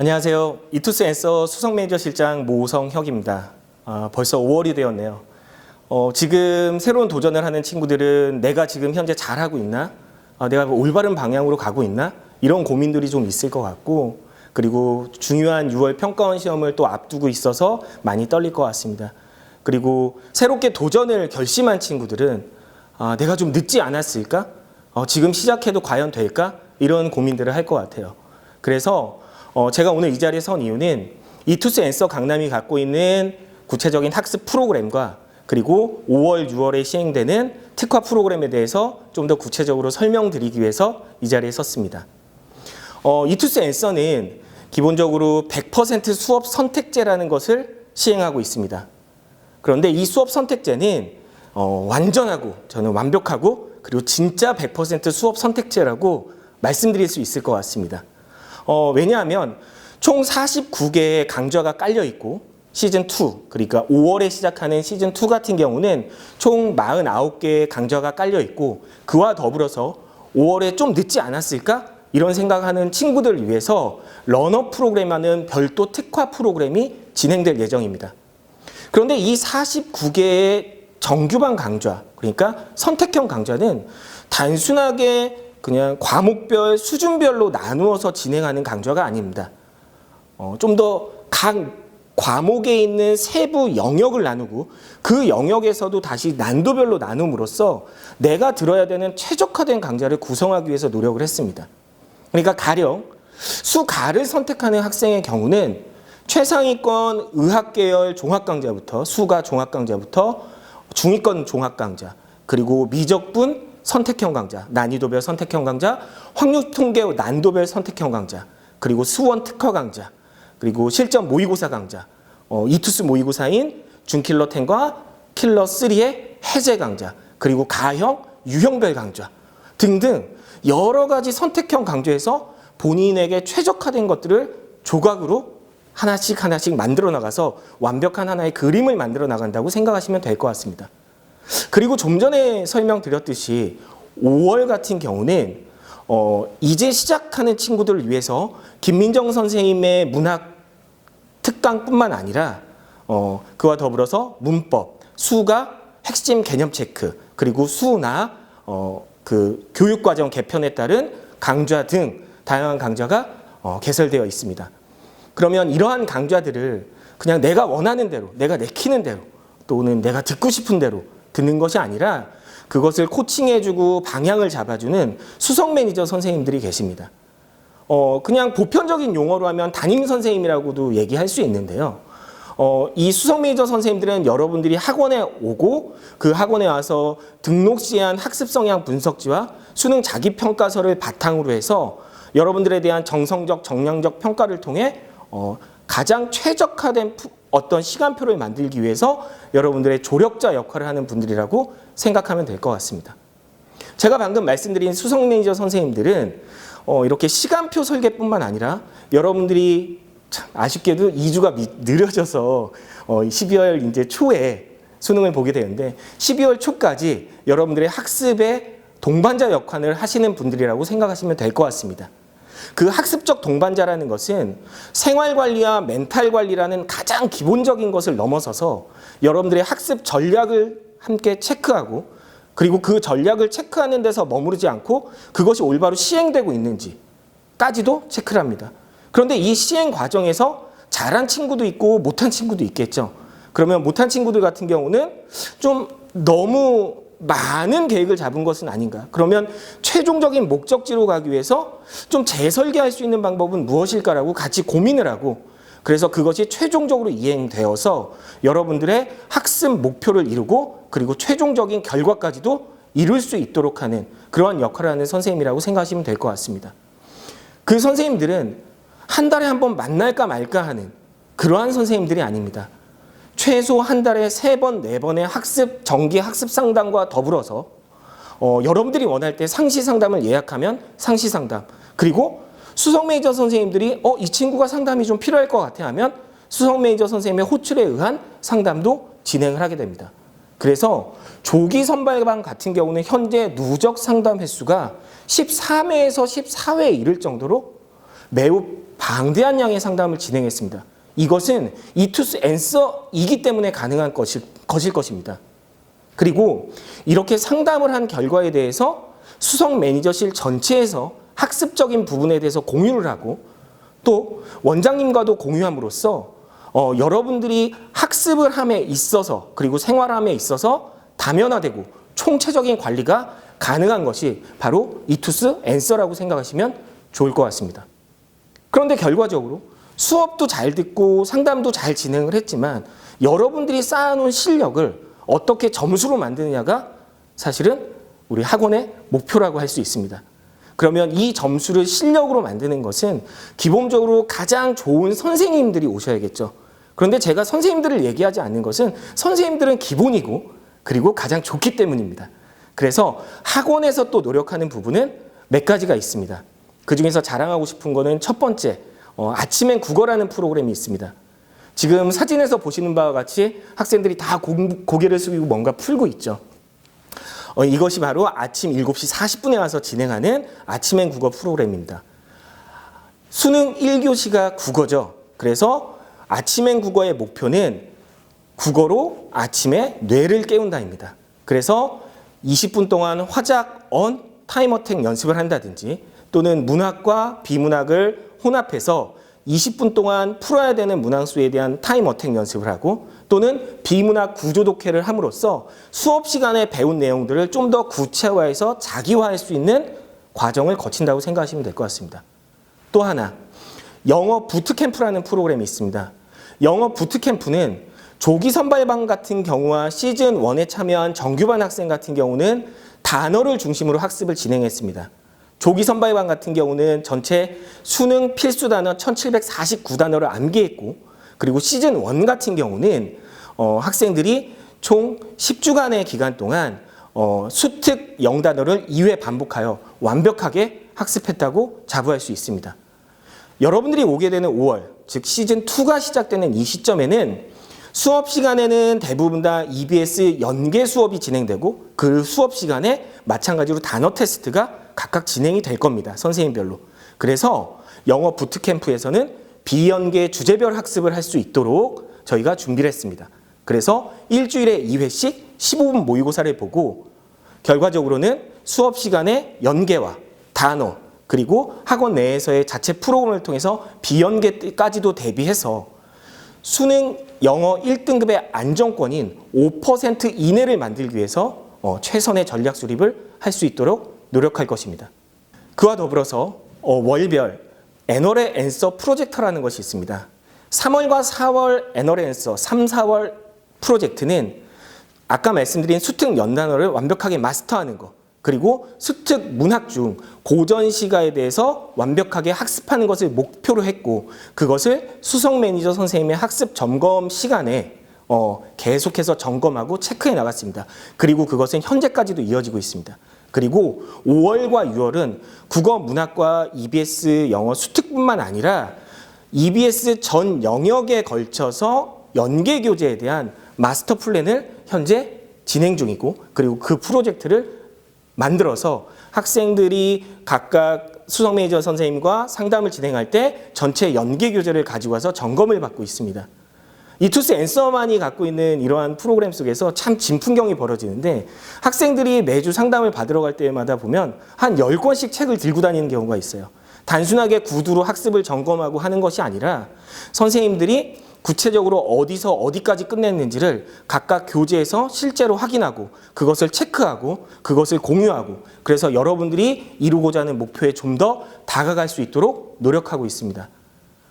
안녕하세요. 이투스 앤서 수석 매니저 실장 모성혁입니다. 벌써 5월이 되었네요. 지금 새로운 도전을 하는 친구들은 내가 지금 현재 잘하고 있나? 내가 올바른 방향으로 가고 있나? 이런 고민들이 좀 있을 것 같고, 그리고 중요한 6월 평가원 시험을 또 앞두고 있어서 많이 떨릴 것 같습니다. 그리고 새롭게 도전을 결심한 친구들은 내가 좀 늦지 않았을까? 지금 시작해도 과연 될까? 이런 고민들을 할 것 같아요. 그래서 제가 오늘 이 자리에 선 이유는 이투스 앤서 강남이 갖고 있는 구체적인 학습 프로그램과 그리고 5월, 6월에 시행되는 특화 프로그램에 대해서 좀 더 구체적으로 설명드리기 위해서 이 자리에 섰습니다. 이투스 앤서는 기본적으로 100% 수업 선택제라는 것을 시행하고 있습니다. 그런데 이 수업 선택제는 완전하고 저는 완벽하고 그리고 진짜 100% 수업 선택제라고 말씀드릴 수 있을 것 같습니다. 왜냐하면 총 49개의 강좌가 깔려 있고 시즌2, 그러니까 5월에 시작하는 시즌2 같은 경우는 총 49개의 강좌가 깔려 있고 그와 더불어서 5월에 좀 늦지 않았을까? 이런 생각하는 친구들을 위해서 런업 프로그램하는 별도 특화 프로그램이 진행될 예정입니다. 그런데 이 49개의 정규반 강좌, 그러니까 선택형 강좌는 단순하게 그냥 과목별, 수준별로 나누어서 진행하는 강좌가 아닙니다. 좀 더 각 과목에 있는 세부 영역을 나누고 그 영역에서도 다시 난도별로 나눔으로써 내가 들어야 되는 최적화된 강좌를 구성하기 위해서 노력을 했습니다. 그러니까 가령 수가를 선택하는 학생의 경우는 최상위권 의학계열 종합강좌부터 수가 종합강좌부터 중위권 종합강좌 그리고 미적분 선택형 강좌, 난이도별 선택형 강좌, 확률통계 난도별 선택형 강좌, 그리고 수원 특화 강좌, 그리고 실전 모의고사 강좌, 이투스 모의고사인 준킬러 10과 킬러 3의 해제 강좌, 그리고 가형, 유형별 강좌 등등 여러 가지 선택형 강좌에서 본인에게 최적화된 것들을 조각으로 하나씩 만들어 나가서 완벽한 하나의 그림을 만들어 나간다고 생각하시면 될 것 같습니다. 그리고 좀 전에 설명드렸듯이 5월 같은 경우는 이제 시작하는 친구들을 위해서 김민정 선생님의 문학 특강뿐만 아니라 그와 더불어서 문법, 수가 핵심 개념 체크, 그리고 수나 그 교육과정 개편에 따른 강좌 등 다양한 강좌가 개설되어 있습니다. 그러면 이러한 강좌들을 그냥 내가 원하는 대로, 내가 내키는 대로 또는 내가 듣고 싶은 대로 듣는 것이 아니라 그것을 코칭해주고 방향을 잡아주는 수석 매니저 선생님들이 계십니다. 그냥 보편적인 용어로 하면 담임 선생님이라고도 얘기할 수 있는데요. 이 수석 매니저 선생님들은 여러분들이 학원에 오고 그 학원에 와서 등록 시한 학습 성향 분석지와 수능 자기평가서를 바탕으로 해서 여러분들에 대한 정성적, 정량적 평가를 통해 가장 최적화된 어떤 시간표를 만들기 위해서 여러분들의 조력자 역할을 하는 분들이라고 생각하면 될 것 같습니다. 제가 방금 말씀드린 수석 매니저 선생님들은 이렇게 시간표 설계뿐만 아니라 여러분들이 참 아쉽게도 2주가 느려져서 12월 이제 초에 수능을 보게 되는데 12월 초까지 여러분들의 학습의 동반자 역할을 하시는 분들이라고 생각하시면 될 것 같습니다. 그 학습적 동반자라는 것은 생활관리와 멘탈관리라는 가장 기본적인 것을 넘어서서 여러분들의 학습 전략을 함께 체크하고 그리고 그 전략을 체크하는 데서 머무르지 않고 그것이 올바로 시행되고 있는지까지도 체크를 합니다. 그런데 이 시행 과정에서 잘한 친구도 있고 못한 친구도 있겠죠. 그러면 못한 친구들 같은 경우는 좀 너무 많은 계획을 잡은 것은 아닌가. 그러면 최종적인 목적지로 가기 위해서 좀 재설계할 수 있는 방법은 무엇일까라고 같이 고민을 하고 그래서 그것이 최종적으로 이행되어서 여러분들의 학습 목표를 이루고 그리고 최종적인 결과까지도 이룰 수 있도록 하는 그러한 역할을 하는 선생님이라고 생각하시면 될 것 같습니다. 그 선생님들은 한 달에 한 번 만날까 말까 하는 그러한 선생님들이 아닙니다. 최소 한 달에 3번, 4번의 학습, 정기 학습 상담과 더불어서 여러분들이 원할 때 상시 상담을 예약하면 상시 상담 그리고 수석 매니저 선생님들이 이 친구가 상담이 좀 필요할 것 같아 하면 수석 매니저 선생님의 호출에 의한 상담도 진행을 하게 됩니다. 그래서 조기 선발반 같은 경우는 현재 누적 상담 횟수가 13회에서 14회에 이를 정도로 매우 방대한 양의 상담을 진행했습니다. 이것은 이투스 앤서이기 때문에 가능한 것일 것입니다. 그리고 이렇게 상담을 한 결과에 대해서 수석 매니저실 전체에서 학습적인 부분에 대해서 공유를 하고 또 원장님과도 공유함으로써 여러분들이 학습을 함에 있어서 그리고 생활함에 있어서 다면화되고 총체적인 관리가 가능한 것이 바로 이투스 앤서라고 생각하시면 좋을 것 같습니다. 그런데 결과적으로 수업도 잘 듣고 상담도 잘 진행을 했지만 여러분들이 쌓아놓은 실력을 어떻게 점수로 만드느냐가 사실은 우리 학원의 목표라고 할 수 있습니다. 그러면 이 점수를 실력으로 만드는 것은 기본적으로 가장 좋은 선생님들이 오셔야겠죠. 그런데 제가 선생님들을 얘기하지 않는 것은 선생님들은 기본이고 그리고 가장 좋기 때문입니다. 그래서 학원에서 또 노력하는 부분은 몇 가지가 있습니다. 그중에서 자랑하고 싶은 거는 첫 번째, 아침엔 국어라는 프로그램이 있습니다. 지금 사진에서 보시는 바와 같이 학생들이 다 고개를 숙이고 뭔가 풀고 있죠. 이것이 바로 아침 7시 40분에 와서 진행하는 아침엔 국어 프로그램입니다. 수능 1교시가 국어죠. 그래서 아침엔 국어의 목표는 국어로 아침에 뇌를 깨운다입니다. 그래서 20분 동안 화작, 언, 타임어택 연습을 한다든지 또는 문학과 비문학을 혼합해서 20분 동안 풀어야 되는 문항수에 대한 타임어택 연습을 하고 또는 비문학 구조독해를 함으로써 수업 시간에 배운 내용들을 좀 더 구체화해서 자기화할 수 있는 과정을 거친다고 생각하시면 될 것 같습니다. 또 하나, 영어 부트캠프라는 프로그램이 있습니다. 영어 부트캠프는 조기 선발반 같은 경우와 시즌 1에 참여한 정규반 학생 같은 경우는 단어를 중심으로 학습을 진행했습니다. 조기 선발반 같은 경우는 전체 수능 필수 단어 1749단어를 암기했고 그리고 시즌 1 같은 경우는 학생들이 총 10주간의 기간 동안 수특 0단어를 2회 반복하여 완벽하게 학습했다고 자부할 수 있습니다. 여러분들이 오게 되는 5월, 즉 시즌 2가 시작되는 이 시점에는 수업 시간에는 대부분 다 EBS 연계 수업이 진행되고 그 수업 시간에 마찬가지로 단어 테스트가 각각 진행이 될 겁니다. 선생님별로. 그래서 영어 부트캠프에서는 비연계 주제별 학습을 할 수 있도록 저희가 준비를 했습니다. 그래서 일주일에 2회씩 15분 모의고사를 보고 결과적으로는 수업 시간에 연계와 단어 그리고 학원 내에서의 자체 프로그램을 통해서 비연계까지도 대비해서 수능 영어 1등급의 안정권인 5% 이내를 만들기 위해서 최선의 전략 수립을 할 수 있도록 노력할 것입니다. 그와 더불어서 월별 애널의 앤서 프로젝터라는 것이 있습니다. 3월과 4월 애널의 앤서 3, 4월 프로젝트는 아까 말씀드린 수특 연단어를 완벽하게 마스터하는 것 그리고 수특 문학 중 고전 시가에 대해서 완벽하게 학습하는 것을 목표로 했고 그것을 수석 매니저 선생님의 학습 점검 시간에 계속해서 점검하고 체크해 나갔습니다. 그리고 그것은 현재까지도 이어지고 있습니다. 그리고 5월과 6월은 국어 문학과 EBS 영어 수특뿐만 아니라 EBS 전 영역에 걸쳐서 연계 교재에 대한 마스터 플랜을 현재 진행 중이고 그리고 그 프로젝트를 만들어서 학생들이 각각 수석 매니저 선생님과 상담을 진행할 때 전체 연계 교재를 가지고 와서 점검을 받고 있습니다. 이투스 앤서만이 갖고 있는 이러한 프로그램 속에서 참 진풍경이 벌어지는데 학생들이 매주 상담을 받으러 갈 때마다 보면 한 10권씩 책을 들고 다니는 경우가 있어요. 단순하게 구두로 학습을 점검하고 하는 것이 아니라 선생님들이 구체적으로 어디서 어디까지 끝냈는지를 각각 교재에서 실제로 확인하고 그것을 체크하고 그것을 공유하고 그래서 여러분들이 이루고자 하는 목표에 좀 더 다가갈 수 있도록 노력하고 있습니다.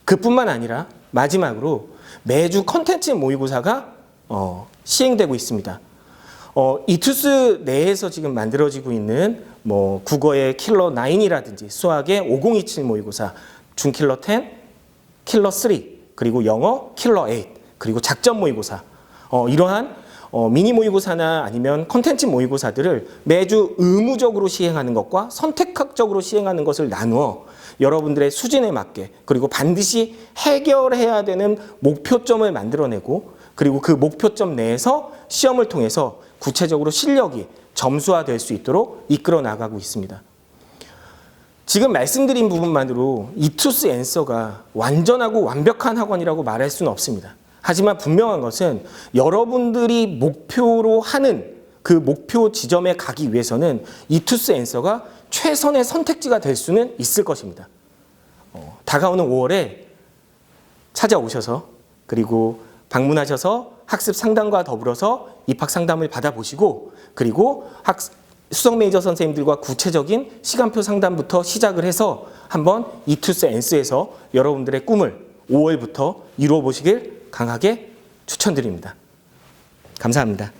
그뿐만 아니라 마지막으로 매주 컨텐츠 모의고사가 시행되고 있습니다. 이투스 내에서 지금 만들어지고 있는 국어의 킬러 9이라든지 수학의 5027 모의고사, 중킬러 10, 킬러 3, 그리고 영어 킬러 8, 그리고 작전 모의고사 이러한 미니 모의고사나 아니면 컨텐츠 모의고사들을 매주 의무적으로 시행하는 것과 선택학적으로 시행하는 것을 나누어 여러분들의 수준에 맞게 그리고 반드시 해결해야 되는 목표점을 만들어내고 그리고 그 목표점 내에서 시험을 통해서 구체적으로 실력이 점수화될 수 있도록 이끌어 나가고 있습니다. 지금 말씀드린 부분만으로 이투스 앤서가 완전하고 완벽한 학원이라고 말할 수는 없습니다. 하지만 분명한 것은 여러분들이 목표로 하는 그 목표 지점에 가기 위해서는 이투스 앤서가 최선의 선택지가 될 수는 있을 것입니다. 다가오는 5월에 찾아오셔서 그리고 방문하셔서 학습 상담과 더불어서 입학 상담을 받아보시고 그리고 수석 매니저 선생님들과 구체적인 시간표 상담부터 시작을 해서 한번 이투스 앤서에서 여러분들의 꿈을 5월부터 이루어 보시길 강하게 추천드립니다. 감사합니다.